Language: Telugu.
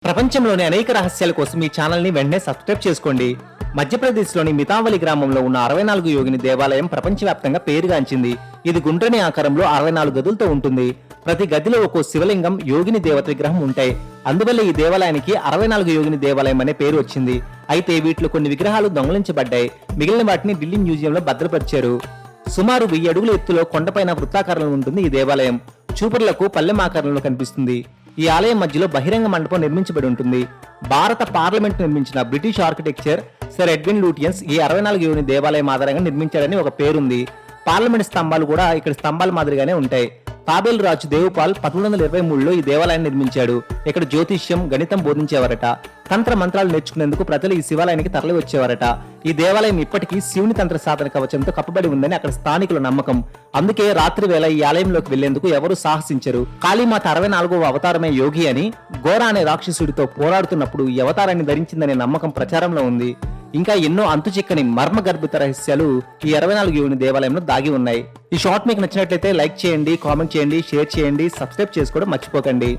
ప్రపంచంలోని అనేక రహస్యాల కోసం ఈ ఛానల్ ని వెంటనే సబ్స్క్రైబ్ చేసుకోండి. మధ్యప్రదేశ్లోని మితావలి గ్రామంలో ఉన్న 64 యోగిని దేవాలయం ప్రపంచవ్యాప్తంగా పేరుగాంచింది. ఇది గుండ్రని ఆకారంలో 64 గదులతో ఉంటుంది. ప్రతి గదిలో ఒక్కో శివలింగం, యోగిని దేవత విగ్రహం ఉంటాయి. అందువల్ల ఈ దేవాలయానికి 64 యోగిని దేవాలయం అనే పేరు వచ్చింది. అయితే వీటిలో కొన్ని విగ్రహాలు దొంగలించబడ్డాయి. మిగిలిన వాటిని ఢిల్లీ మ్యూజియంలో భద్రపరిచారు. సుమారు 1000 అడుగుల ఎత్తులో కొండపైన వృత్తాకారంలో ఉంటుంది ఈ దేవాలయం. చూపరులకు పల్లెం ఆకారంలో కనిపిస్తుంది. ఈ ఆలయం మధ్యలో బహిరంగ మండపం నిర్మించబడి ఉంటుంది. భారత పార్లమెంట్ నిర్మించిన British architecture sir Edwin Lutyens ఈ 64 యోగిని దేవాలయం ఆధారంగా నిర్మించాడని ఒక పేరుంది. పార్లమెంట్ స్తంభాలు కూడా ఇక్కడ స్తంభాల మాదిరిగానే ఉంటాయి. తాబేలు రాజు దేవపాల్ 1323లో ఈ దేవాలయాన్ని నిర్మించాడు. ఇక్కడ జ్యోతిష్యం, గణితం బోధించేవారట. తంత్ర మంత్రాలు నేర్చుకునేందుకు ప్రజలు ఈ శివాలయానికి తరలి వచ్చేవారట. ఈ దేవాలయం ఇప్పటికీ శివుని తంత్ర సాధన కవచంతో కప్పబడి ఉందని అక్కడ స్థానికుల నమ్మకం. అందుకే రాత్రి వేళ ఈ ఆలయంలోకి వెళ్లేందుకు ఎవరూ సాహసించరు. కాళీమాత 64వ అవతారమే యోగి అని, ఘోర అనే రాక్షసుడితో పోరాడుతున్నప్పుడు ఈ అవతారాన్ని ధరించిందనే నమ్మకం ప్రచారంలో ఉంది. ఇంకా ఎన్నో అంతుచిక్కని మర్మగర్భిత రహస్యాలు ఈ 64 యోగిని దేవాలయంలో దాగి ఉన్నాయి. ఈ షార్ట్ మీకు నచ్చినట్లయితే లైక్ చేయండి, కామెంట్ చేయండి, షేర్ చేయండి, సబ్స్క్రైబ్ చేసుకోవడం మర్చిపోకండి.